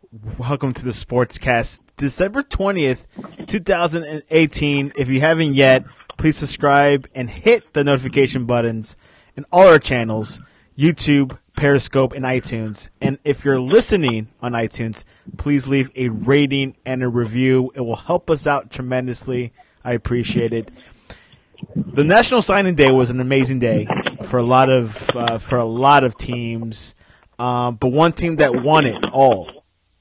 Welcome to the Sportscast, December 20th, 2018. If you haven't yet, please subscribe and hit the notification buttons in all our channels, YouTube, Periscope, and iTunes. And if you're listening on iTunes, please leave a rating and a review. It will help us out tremendously. I appreciate it. The National Signing Day was an amazing day for a lot of teams, but one team that won it all.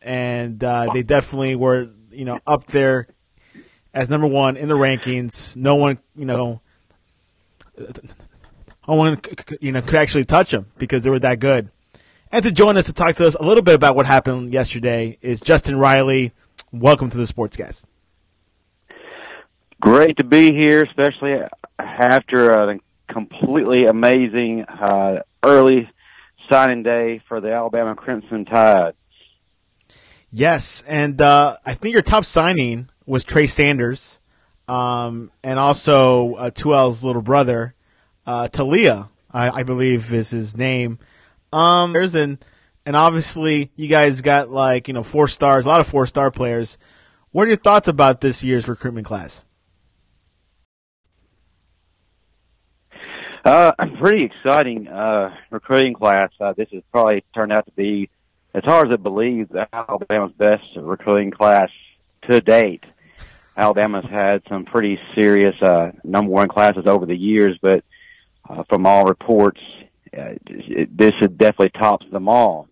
And they definitely were, up there as number one in the rankings. No one could actually touch them because they were that good. And to join us to talk to us a little bit about what happened yesterday is Justin Riley. Welcome to the Sportscast. Great to be here, especially after a completely amazing early signing day for the Alabama Crimson Tide. Yes, and I think your top signing was Trey Sanders, and also 2L's little brother, Talia, I believe is his name. And obviously you guys got 4 stars, a lot of 4-star players. What are your thoughts about this year's recruitment class? Pretty exciting recruiting class. This has probably turned out to be, as hard as it believes, Alabama's best recruiting class to date. Alabama's had some pretty serious number one classes over the years, but from all reports, this definitely tops them all.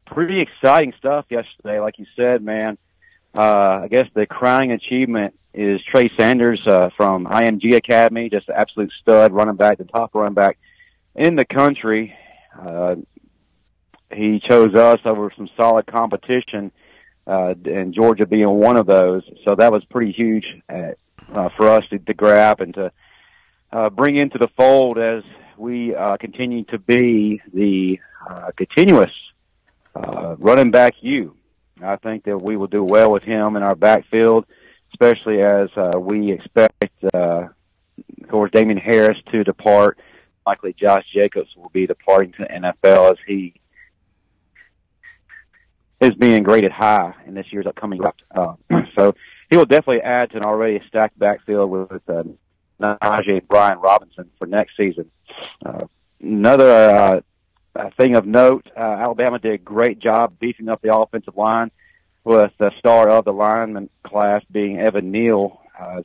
Pretty exciting stuff yesterday, like you said, man. I guess the crowning achievement is Trey Sanders from IMG Academy, just an absolute stud running back, the top running back in the country. He chose us over some solid competition, and Georgia being one of those. So that was pretty huge for us to grab and to bring into the fold as we continue to be the continuous running back U. I think that we will do well with him in our backfield, especially as we expect, of course, Damian Harris to depart. Likely Josh Jacobs will be departing to the NFL as he is being graded high in this year's upcoming draft. So he will definitely add to an already stacked backfield with Najee and Brian Robinson for next season. Another thing of note, Alabama did a great job beefing up the offensive line with the star of the lineman class being Evan Neal.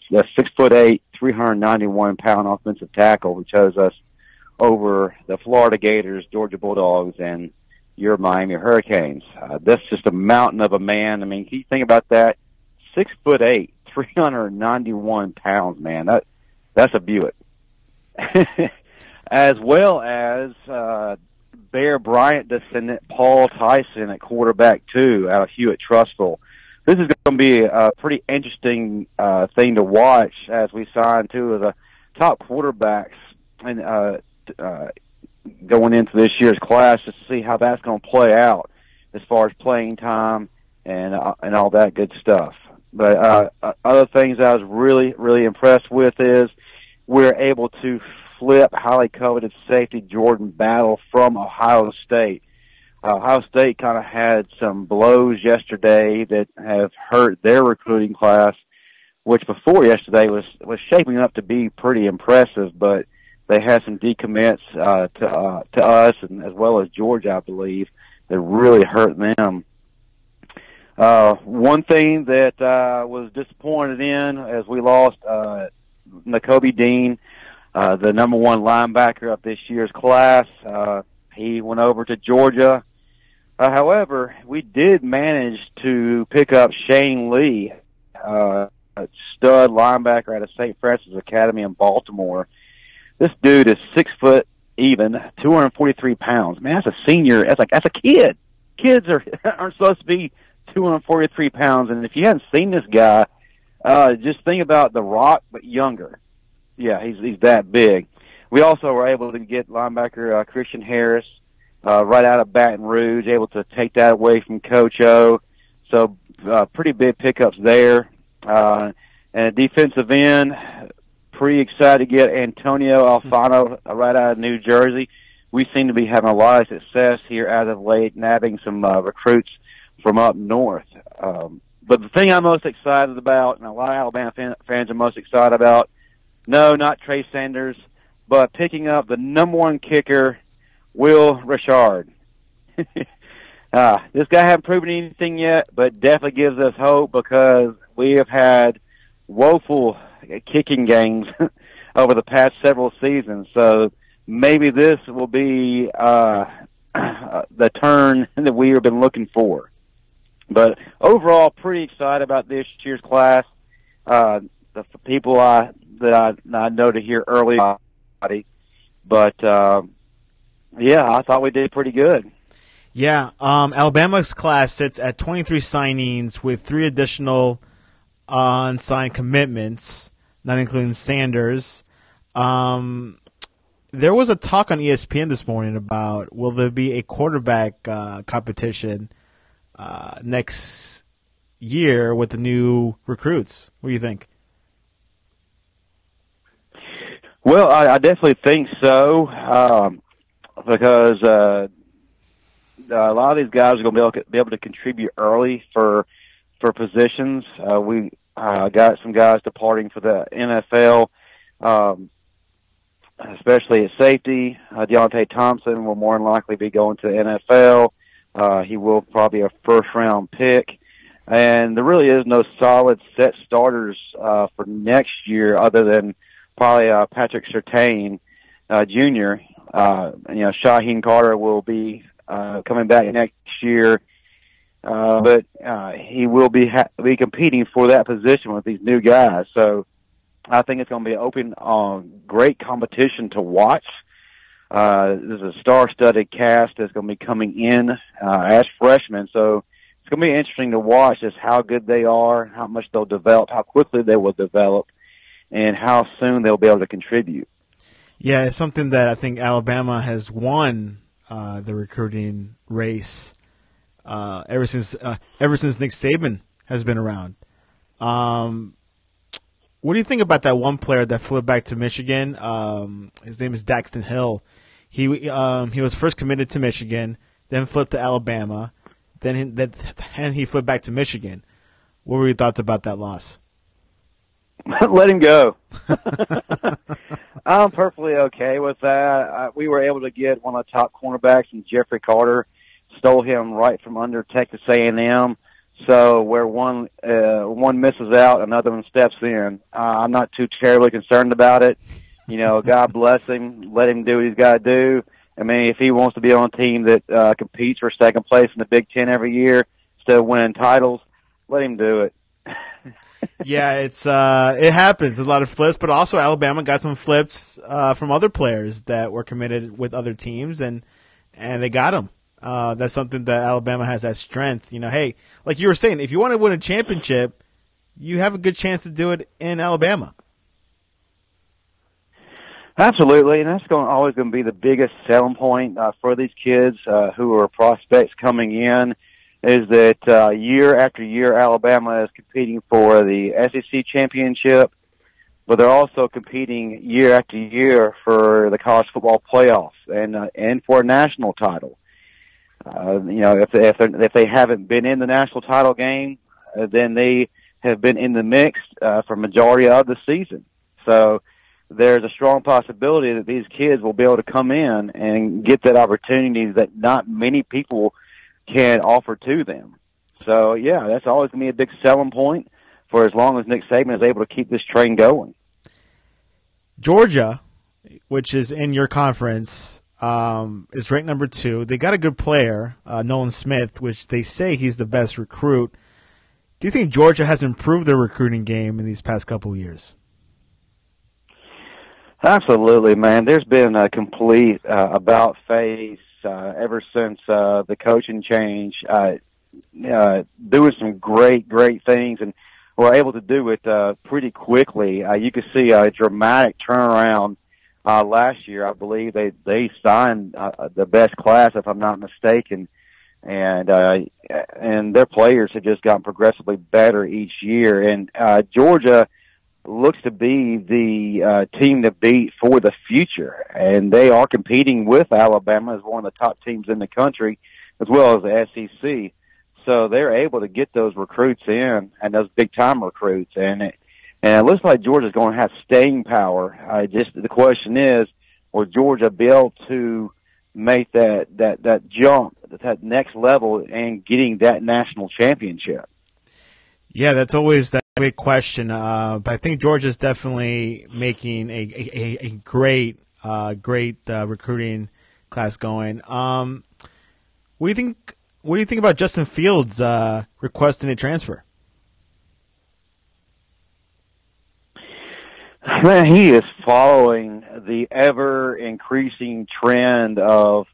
The 6'8", 391-pound offensive tackle who chose us over the Florida Gators, Georgia Bulldogs, and your Miami Hurricanes. That's just a mountain of a man. I mean, can you think about that? 6'8", 391 pounds, man. That's a Buick. As well as Bear Bryant descendant Paul Tyson at quarterback too, out of Hewitt-Trussville. This is going to be a pretty interesting thing to watch as we sign two of the top quarterbacks and going into this year's class, just to see how that's going to play out as far as playing time and all that good stuff. But other things I was really, really impressed with is we're able to flip highly coveted safety Jordan Battle from Ohio State. Ohio State kind of had some blows yesterday that have hurt their recruiting class, which before yesterday was shaping up to be pretty impressive, but they had some decommits to us and as well as Georgia, I believe, that really hurt them. One thing that was disappointed in as we lost Nakobe Dean, the number one linebacker of this year's class. He went over to Georgia. However, we did manage to pick up Shane Lee, a stud linebacker out of St. Francis Academy in Baltimore. This dude is 6 foot even, 243 pounds. Man, that's a senior. That's a kid. Kids aren't supposed to be 243 pounds. And if you hadn't seen this guy, just think about The Rock, but younger. Yeah, he's that big. We also were able to get linebacker Christian Harris right out of Baton Rouge, able to take that away from Coach O. So pretty big pickups there. And a defensive end, pretty excited to get Antonio Alfano right out of New Jersey. We seem to be having a lot of success here as of late, nabbing some recruits from up north. But the thing I'm most excited about, and a lot of Alabama fans are most excited about, no, not Trey Sanders, but picking up the number one kicker, Will Richard. This guy hasn't proven anything yet, but definitely gives us hope because we have had woeful kicking games over the past several seasons. So maybe this will be the turn that we have been looking for. But overall, pretty excited about this year's class. The people that I know to hear early, but yeah, I thought we did pretty good. Yeah, Alabama's class sits at 23 signings with 3 additional unsigned commitments, not including Sanders. There was a talk on ESPN this morning about will there be a quarterback competition next year with the new recruits. What do you think? Well, I definitely think so because a lot of these guys are going to be able to contribute early for positions. We got some guys departing for the NFL, especially at safety. Deontay Thompson will more than likely be going to the NFL. He will probably be a first-round pick. And there really is no solid set starters for next year other than probably Patrick Surtain, Jr. Shaheem Carter will be coming back next year. But he will be competing for that position with these new guys. So I think it's going to be an open, great competition to watch. There's a star-studded cast that's going to be coming in as freshmen. So it's going to be interesting to watch just how good they are, how much they'll develop, how quickly they will develop, and how soon they'll be able to contribute. Yeah, it's something that I think Alabama has won the recruiting race ever since Nick Saban has been around. What do you think about that one player that flipped back to Michigan? His name is Daxton Hill. He was first committed to Michigan, then flipped to Alabama, then he flipped back to Michigan. What were your thoughts about that loss? Let him go. I'm perfectly okay with that. We were able to get one of the top cornerbacks in Jeffrey Carter, stole him right from under Texas A&M. So where one misses out, another one steps in. I'm not too terribly concerned about it. God bless him. Let him do what he's got to do. I mean, if he wants to be on a team that competes for second place in the Big Ten every year instead of winning titles, let him do it. Yeah, it happens. A lot of flips, but also Alabama got some flips from other players that were committed with other teams, and they got them. That's something that Alabama has, that strength. Hey, like you were saying, if you want to win a championship, you have a good chance to do it in Alabama. Absolutely, and that's always going to be the biggest selling point for these kids who are prospects coming in, is that year after year Alabama is competing for the SEC championship, but they're also competing year after year for the college football playoffs and for a national title. If they haven't been in the national title game, then they have been in the mix for majority of the season. So there's a strong possibility that these kids will be able to come in and get that opportunity that not many people can offer to them. So, yeah, that's always going to be a big selling point for as long as Nick Saban is able to keep this train going. Georgia, which is in your conference, is ranked number 2. They got a good player, Nolan Smith, which they say he's the best recruit. Do you think Georgia has improved their recruiting game in these past couple of years? Absolutely, man. There's been a complete about-face ever since the coaching change, doing some great things, and were able to do it pretty quickly. You could see a dramatic turnaround last year. I believe they signed the best class, if I'm not mistaken, and their players have just gotten progressively better each year. And Georgia looks to be the team to beat for the future, and they are competing with Alabama as one of the top teams in the country, as well as the SEC. So they're able to get those recruits in, and those big-time recruits. And it looks like Georgia's going to have staying power. Just the question is, will Georgia be able to make that jump, that next level, and getting that national championship? Yeah, that's always that big question. But I think Georgia's definitely making a great recruiting class going. What do you think? What do you think about Justin Fields requesting a transfer? Man, he is following the ever-increasing trend of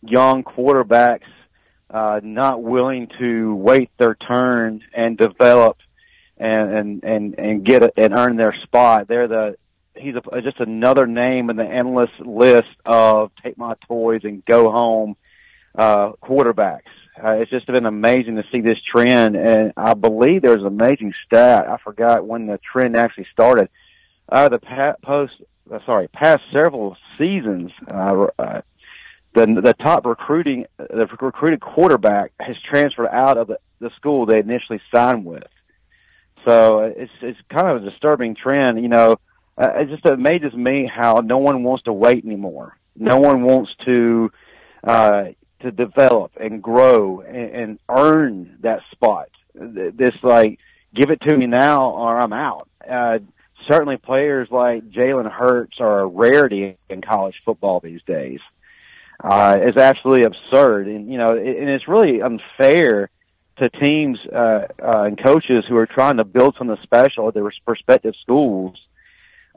young quarterbacks not willing to wait their turn and develop and get it and earn their spot. He's just another name in the endless list of take my toys and go home quarterbacks. It's just been amazing to see this trend, and I believe there's an amazing stat. I forgot when the trend actually started. The past several seasons, the top recruited quarterback has transferred out of the school they initially signed with. So it's kind of a disturbing trend. You know, it just amazes me how no one wants to wait anymore. No one wants to develop and grow and earn that spot. This like, give it to me now or I'm out. Certainly players like Jalen Hurts are a rarity in college football these days. It's absolutely absurd. And, you know, and it's really unfair to teams and coaches who are trying to build something special at their respective schools,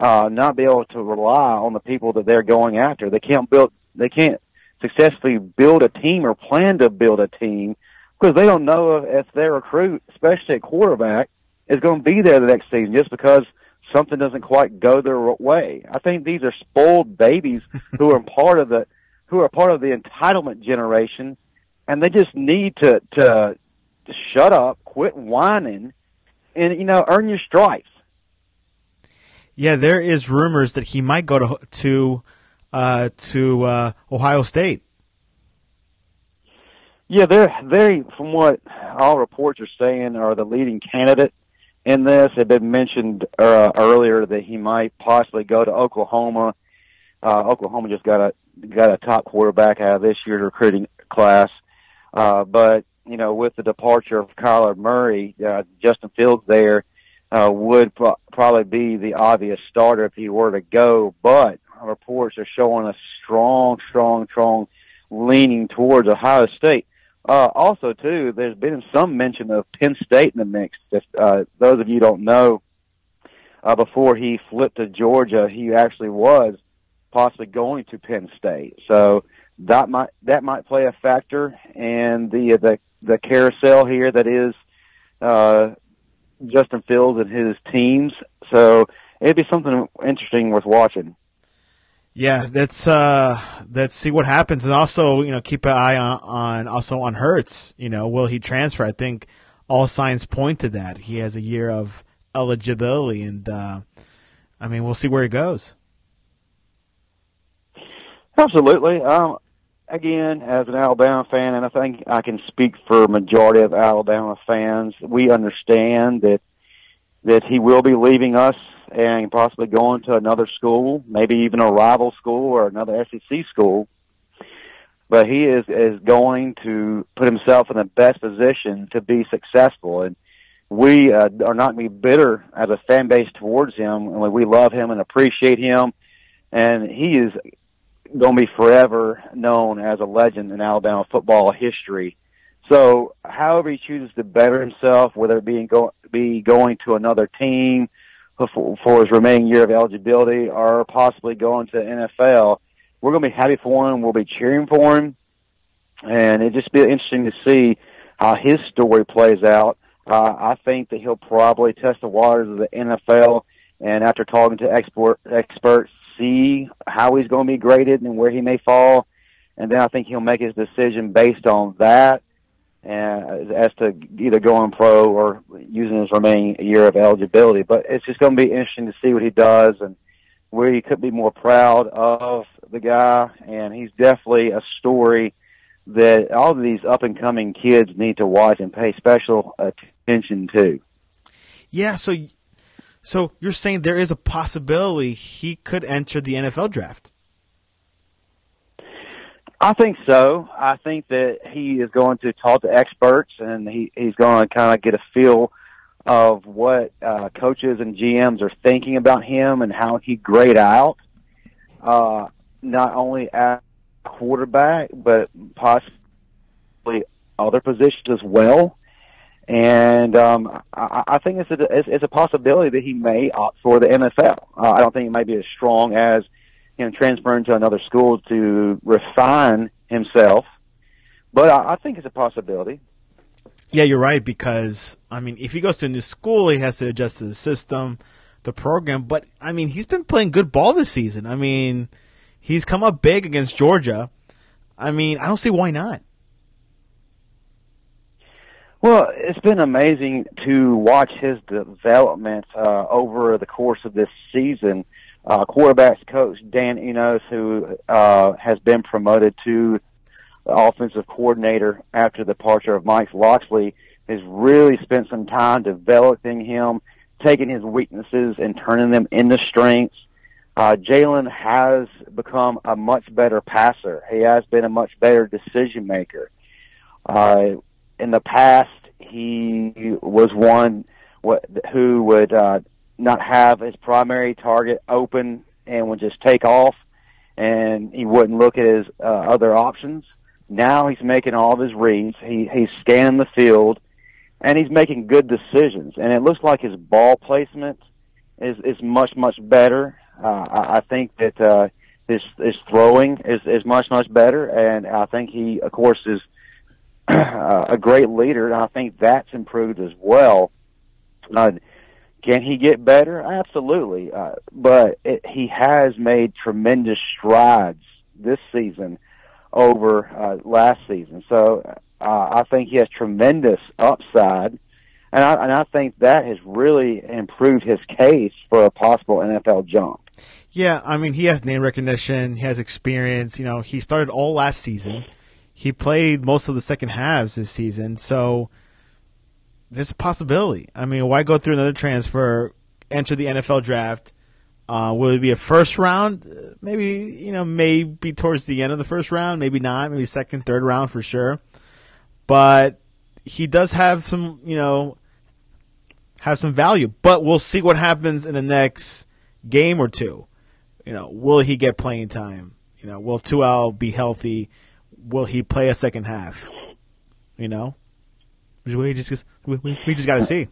not be able to rely on the people that they're going after. They can't successfully build a team or plan to build a team because they don't know if their recruit, especially at quarterback, is going to be there the next season just because something doesn't quite go their way. I think these are spoiled babies who are part of the entitlement generation, and they just need to shut up, quit whining, and, you know, earn your stripes. Yeah, there is rumors that he might go to Ohio State. Yeah, they, from what all reports are saying, are the leading candidate in this. It had been mentioned earlier that he might possibly go to Oklahoma. Oklahoma just got a top quarterback out of this year's recruiting class. But, you know, with the departure of Kyler Murray, Justin Fields there would probably be the obvious starter if he were to go. But reports are showing a strong leaning towards Ohio State. Also, too, there's been some mention of Penn State in the mix. If those of you who don't know, before he flipped to Georgia, he actually was possibly going to Penn State. So that might play a factor in the carousel here that is Justin Fields and his teams. So it'd be something interesting worth watching. Yeah, let's see what happens, and also, you know, keep an eye on Hurts. You know, will he transfer? I think all signs point to that. He has a year of eligibility, and I mean, we'll see where he goes. Absolutely. Again, as an Alabama fan, and I think I can speak for a majority of Alabama fans, we understand that he will be leaving us and possibly going to another school, maybe even a rival school or another SEC school. But he is going to put himself in the best position to be successful. And we are not going to be bitter as a fan base towards him. And we love him and appreciate him. And he is going to be forever known as a legend in Alabama football history. So however he chooses to better himself, whether it be going to another team for his remaining year of eligibility or possibly going to the NFL, we're going to be happy for him. We'll be cheering for him. And it'd just be interesting to see how his story plays out. I think that he'll probably test the waters of the NFL, and after talking to experts, see how he's going to be graded and where he may fall. And then I think he'll make his decision based on that, as to either going pro or using his remaining year of eligibility. But it's just going to be interesting to see what he does and we could be more proud of the guy. And he's definitely a story that all of these up-and-coming kids need to watch and pay special attention to. Yeah, so you're saying there is a possibility he could enter the NFL draft? I think so. I think that he is going to talk to experts, and he's going to kind of get a feel of what coaches and GMs are thinking about him and how he grade out, not only at quarterback, but possibly other positions as well. And I think it's a possibility that he may opt for the NFL. I don't think it might be as strong as him transferring to another school to refine himself, but I think it's a possibility. Yeah, you're right, because, I mean, if he goes to a new school, he has to adjust to the system, the program. But, I mean, he's been playing good ball this season. I mean, he's come up big against Georgia. I mean, I don't see why not. Well, it's been amazing to watch his development over the course of this season. Quarterbacks coach Dan Enos, who has been promoted to offensive coordinator after the departure of Mike Loxley, has really spent some time developing him, taking his weaknesses and turning them into strengths. Jalen has become a much better passer. He has been a much better decision maker. In the past, he was one who would not have his primary target open and would just take off, and he wouldn't look at his other options. Now he's making all of his reads. He's scanning the field, and he's making good decisions. And it looks like his ball placement is much, much better. I think that his throwing is much, much better. And I think he, of course, is a great leader, and I think that's improved as well. Can he get better? Absolutely. But he has made tremendous strides this season over last season. So I think he has tremendous upside, and I think that has really improved his case for a possible NFL jump. Yeah, I mean, he has name recognition, he has experience. You know, he started all last season. He played most of the second halves this season, so there's a possibility. I mean, why go through another transfer, enter the NFL draft? Will it be a first round? Maybe towards the end of the first round, maybe not, maybe second, third round for sure. But he does have some value. But we'll see what happens in the next game or two. Will he get playing time? Will 2L be healthy? Will he play a second half? We just got to see.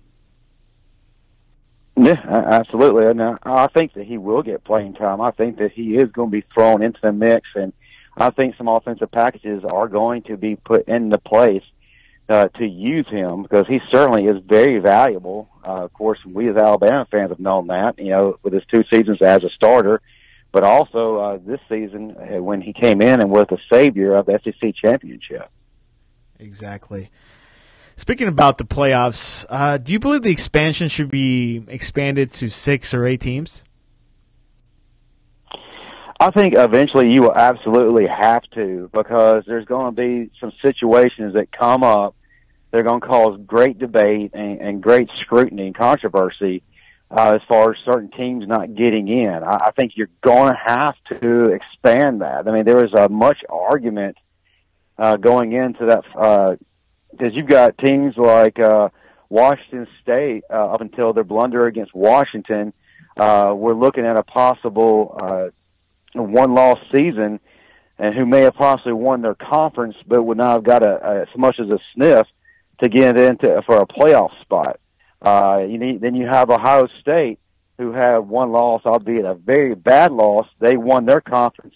Yeah, absolutely. Now, I think that he will get playing time. I think that he is going to be thrown into the mix, and I think some offensive packages are going to be put into place to use him, because he certainly is very valuable. Of course, we as Alabama fans have known that, with his 2 seasons as a starter, but also this season when he came in and was the savior of the SEC championship. Exactly. Speaking about the playoffs, do you believe the expansion should be expanded to 6 or 8 teams? I think eventually you will absolutely have to, because there's going to be some situations that come up that are going to cause great debate and great scrutiny and controversy as far as certain teams not getting in. I think you're going to have to expand that. I mean, there was a much argument going into that because you've got teams like Washington State, up until their blunder against Washington, we're looking at a possible one-loss season, and who may have possibly won their conference but would not have got as much as a sniff to get into for a playoff spot. Then you have Ohio State, who have one loss, albeit a very bad loss. They won their conference.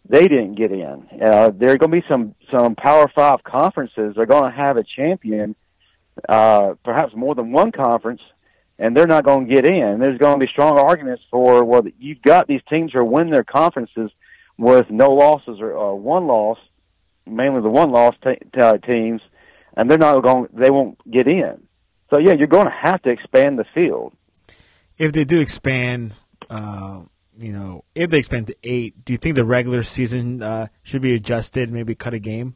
They didn't get in. There are going to be some Power 5 conferences. They're going to have a champion, perhaps more than one conference, and they're not going to get in. There's going to be strong arguments for, well, you've got these teams who are winning their conferences with no losses or one loss, mainly the one-loss teams, and they won't get in. So, yeah, you're going to have to expand the field. If they do expand, if they expand to 8, do you think the regular season should be adjusted, maybe cut a game?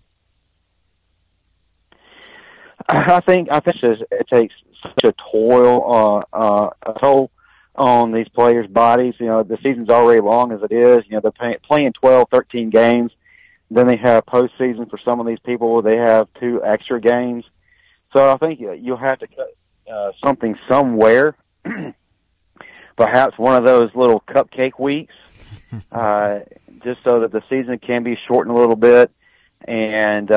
it takes such a toll on these players' bodies. You know, the season's already long as it is. You know, they're playing 12, 13 games. Then they have postseason for some of these people where they have 2 extra games. So I think you'll have to cut something somewhere. Perhaps one of those little cupcake weeks, just so that the season can be shortened a little bit, and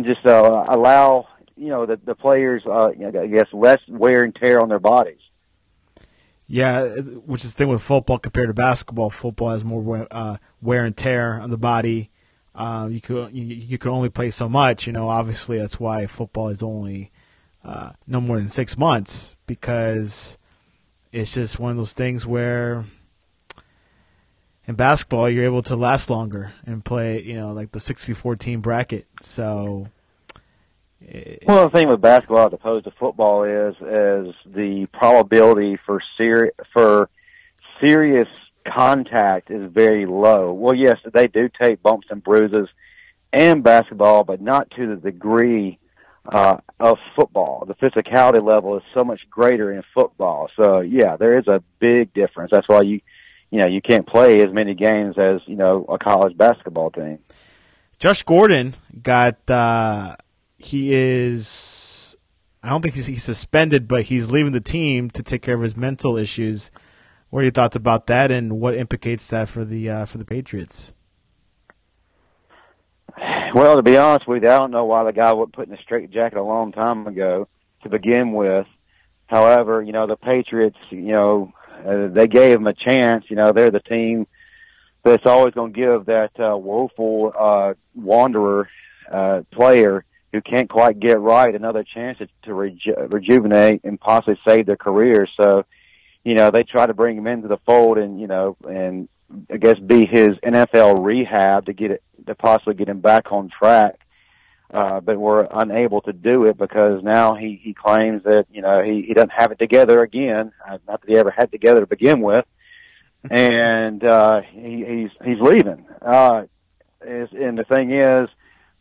just allow the players I guess less wear and tear on their bodies. Yeah, which is the thing with football compared to basketball. Football has more wear and tear on the body. You can only play so much. You know, obviously that's why football is only no more than 6 months, because it's just one of those things where in basketball you're able to last longer and play, like the 64 team bracket. So. Well, the thing with basketball as opposed to football is the probability for serious contact is very low. Well, yes, they do take bumps and bruises in basketball, but not to the degree of football. The physicality level is so much greater in football. So, yeah, there is a big difference. That's why you can't play as many games as a college basketball team. Josh Gordon got. He is, I don't think he's suspended, but he's leaving the team to take care of his mental issues. What are your thoughts about that, and what implicates that for the Patriots? Well, to be honest with you, I don't know why the guy wasn't put in a straitjacket a long time ago to begin with. However, the Patriots, they gave him a chance. They're the team that's always going to give that woeful wanderer player who can't quite get right another chance to rejuvenate and possibly save their career. So, they try to bring him into the fold and I guess be his NFL rehab to possibly get him back on track. But we're unable to do it because now he claims that, he doesn't have it together again. Not that he ever had it together to begin with. And, he's leaving. And the thing is,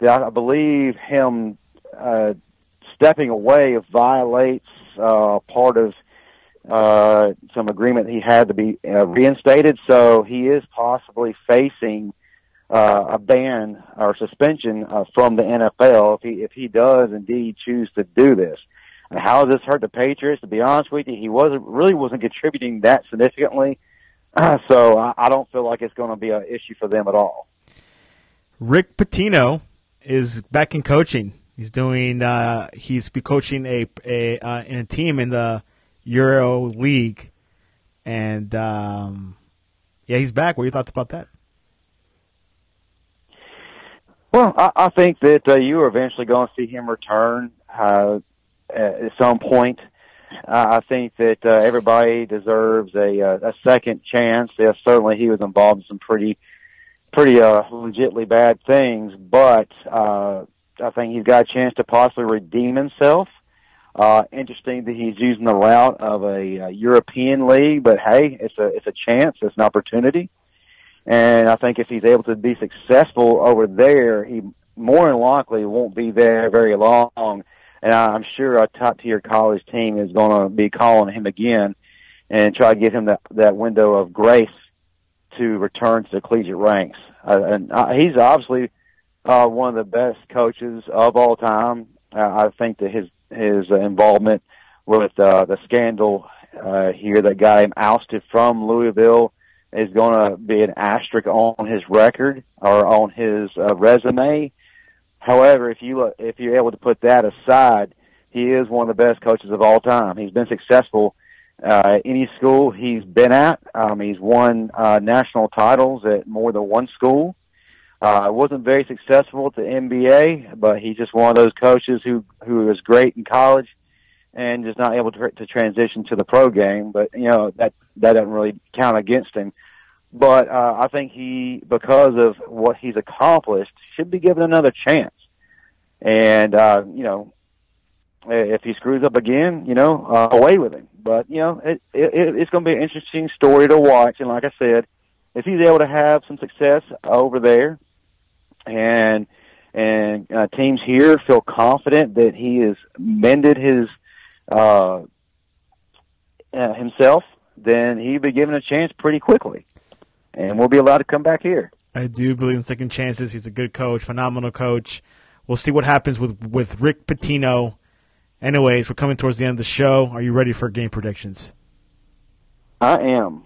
I believe him stepping away violates part of some agreement he had to be reinstated. So he is possibly facing a ban or suspension from the NFL if he does indeed choose to do this. And how does this hurt the Patriots? To be honest with you, he wasn't contributing that significantly. So I don't feel like it's going to be an issue for them at all. Rick Pitino is back in coaching. He's doing. He's be coaching in a team in the Euro League, and he's back. What are your thoughts about that? Well, I think that you are eventually going to see him return at some point. I think that everybody deserves a second chance. Yeah, certainly he was involved in some pretty legitly bad things, but I think he's got a chance to possibly redeem himself. Interesting that he's using the route of a European league, but hey, it's a chance, it's an opportunity. And I think if he's able to be successful over there, he more than likely won't be there very long. And I'm sure a top-tier college team is going to be calling him again and try to give him that window of grace to return to the collegiate ranks. He's obviously one of the best coaches of all time. I think that his involvement with the scandal here that got him ousted from Louisville is going to be an asterisk on his record or on his resume. However, if you're able to put that aside, he is one of the best coaches of all time. He's been successful at any school he's been at. He's won national titles at more than one school. Wasn't very successful at the NBA, but he's just one of those coaches who was great in college and just not able to transition to the pro game. But that doesn't really count against him. But I think he, because of what he's accomplished, should be given another chance. And if he screws up again, away with him. But it's going to be an interesting story to watch. And like I said, if he's able to have some success over there, and and teams here feel confident that he has mended his himself, then he'll be given a chance pretty quickly, and we'll be allowed to come back here. I do believe in second chances. He's a good coach, phenomenal coach. We'll see what happens with Rick Pitino. Anyways, we're coming towards the end of the show. Are you ready for game predictions? I am.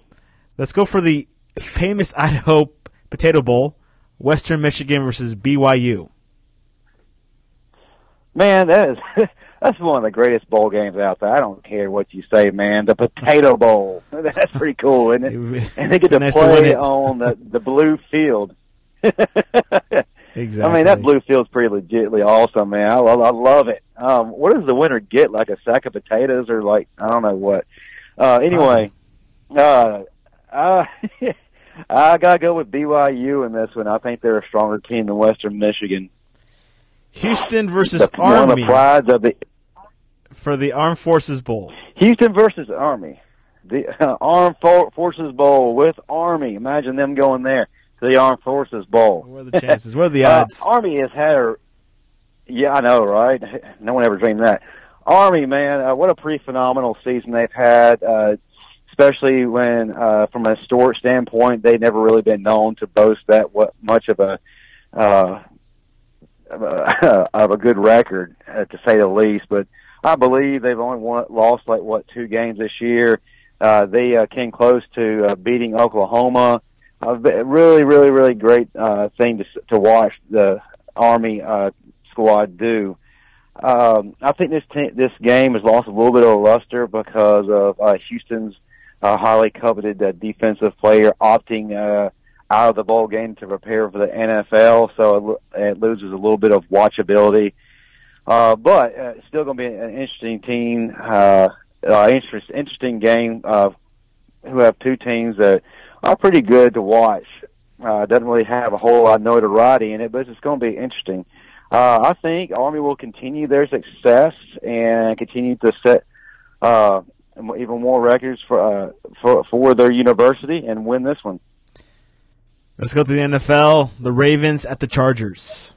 Let's go for the famous Idaho Potato Bowl, Western Michigan versus BYU. Man, that's one of the greatest bowl games out there. I don't care what you say, man. The Potato Bowl. That's pretty cool, isn't it? And they get to play on the blue field. Exactly. I mean, that blue field's pretty legitly awesome, man. I love it. What does the winner get? Like a sack of potatoes or like, I don't know what. Anyway, I got to go with BYU in this one. I think they're a stronger team than Western Michigan. Houston versus Army. One of the prides of the for the Armed Forces Bowl. Houston versus Army. The Armed Forces Bowl with Army. Imagine them going there to the Armed Forces Bowl. What are the chances? What are the odds? Army has had yeah, I know, right? No one ever dreamed that. Army, man, what a pretty phenomenal season they've had, especially when, from a historic standpoint, they've never really been known to boast that much of a good record, to say the least. But I believe they've only lost 2 games this year. They came close to beating Oklahoma. Really, really, really great thing to watch the Army squad do. I think this game has lost a little bit of luster because of Houston's highly coveted defensive player opting out of the bowl game to prepare for the NFL, so it loses a little bit of watchability. But it's still going to be an interesting team, interesting game. Who have 2 teams that are pretty good to watch. Doesn't really have a whole lot of notoriety in it, but it's going to be interesting. I think Army will continue their success and continue to set even more records for their university and win this one. Let's go to the NFL. The Ravens at the Chargers.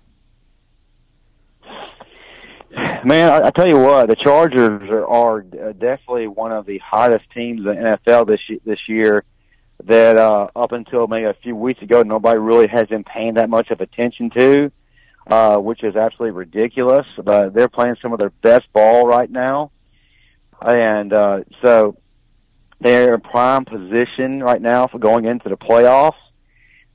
Man, I tell you what, the Chargers are definitely one of the hottest teams in the NFL this year. That up until maybe a few weeks ago, nobody really has been paying that much of attention to, which is absolutely ridiculous. But they're playing some of their best ball right now, and so they're in prime position right now for going into the playoffs.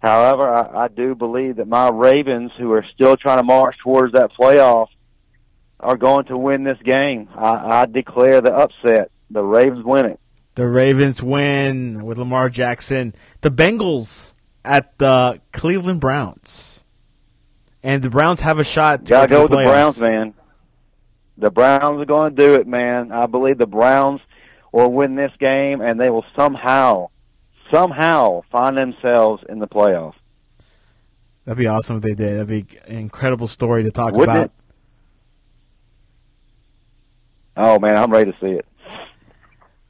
However, I do believe that my Ravens, who are still trying to march towards that playoff, are going to win this game. I declare the upset. The Ravens win it. The Ravens win with Lamar Jackson. The Bengals at the Cleveland Browns. And the Browns have a shot to go with the the Browns, man. The Browns are going to do it, man. I believe the Browns will win this game, and they will somehow find themselves in the playoffs. That'd be awesome if they did. That'd be an incredible story to talk Wouldn't about. it? Oh, man, I'm ready to see it.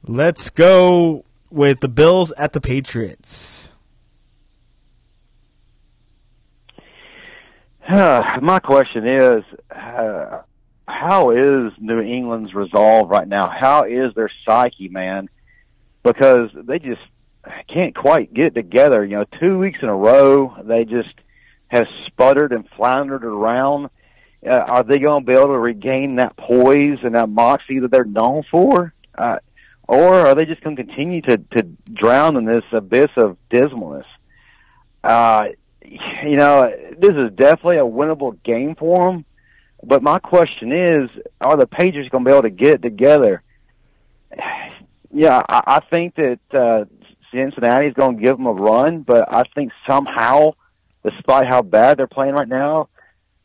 Let's go with the Bills at the Patriots. My question is, how is New England's resolve right now? How is their psyche, man? Because they just can't quite get it together. 2 weeks in a row, they just have sputtered and floundered around. Are they going to be able to regain that poise and that moxie that they're known for? Or are they just going to continue to drown in this abyss of dismalness? This is definitely a winnable game for them. But my question is, are the Patriots going to be able to get it together? Yeah, I think that Cincinnati is going to give them a run, but I think somehow, despite how bad they're playing right now,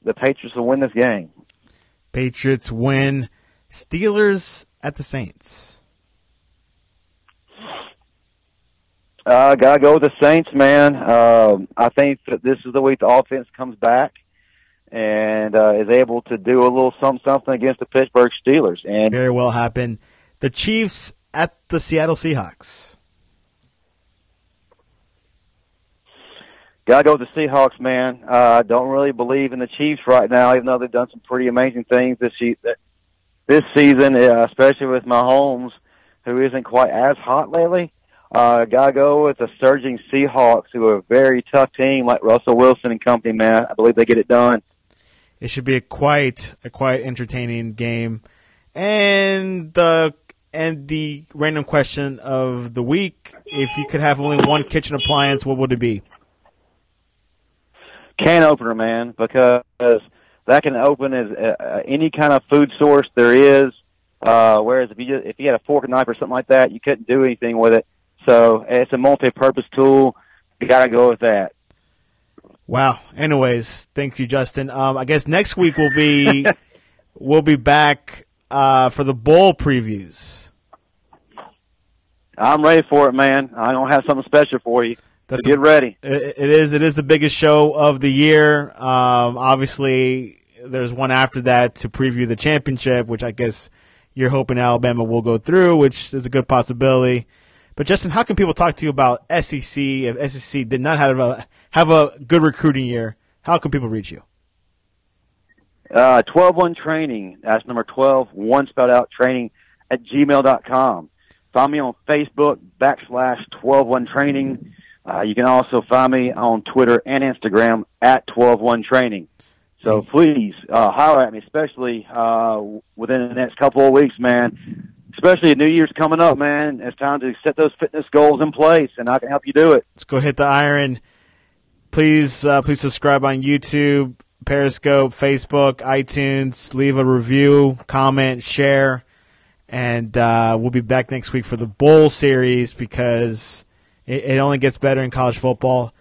the Patriots will win this game. Patriots win. Steelers at the Saints. Gotta go with the Saints, man. I think that this is the week the offense comes back and is able to do a little something against the Pittsburgh Steelers. And very well happen. The Chiefs at the Seattle Seahawks. Gotta go with the Seahawks, man. I don't really believe in the Chiefs right now, even though they've done some pretty amazing things this season, especially with Mahomes, who isn't quite as hot lately. Gotta go with the surging Seahawks, who are a very tough team, like Russell Wilson and company, man. I believe they get it done. It should be a quite entertaining game. And the random question of the week: if you could have only one kitchen appliance, what would it be? Can opener, man, because that can open as any kind of food source there is. Whereas if you had a fork and knife or something like that, you couldn't do anything with it. So it's a multi-purpose tool. You got to go with that. Wow. Anyways, thank you, Justin. I guess next week we'll be back for the bowl previews. I'm ready for it, man. I'm gonna have something special for you. Get ready. It is the biggest show of the year. Obviously, there's one after that to preview the championship, which I guess you're hoping Alabama will go through, which is a good possibility. But Justin, how can people talk to you about SEC if SEC did not have a good recruiting year? How can people reach you? 12-1 training. That's number 12, one spelled out, training at gmail.com. Find me on Facebook /12-1 training. You can also find me on Twitter and Instagram at 12-1 training. So please holler at me, especially within the next couple of weeks, man. Especially New Year's coming up, man. It's time to set those fitness goals in place, and I can help you do it. Let's go hit the iron. Please subscribe on YouTube, Periscope, Facebook, iTunes. Leave a review, comment, share. And we'll be back next week for the bowl series because it only gets better in college football.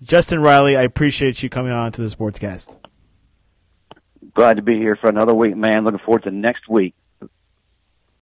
Justin Riley, I appreciate you coming on to the Sportscast. Glad to be here for another week, man. Looking forward to next week.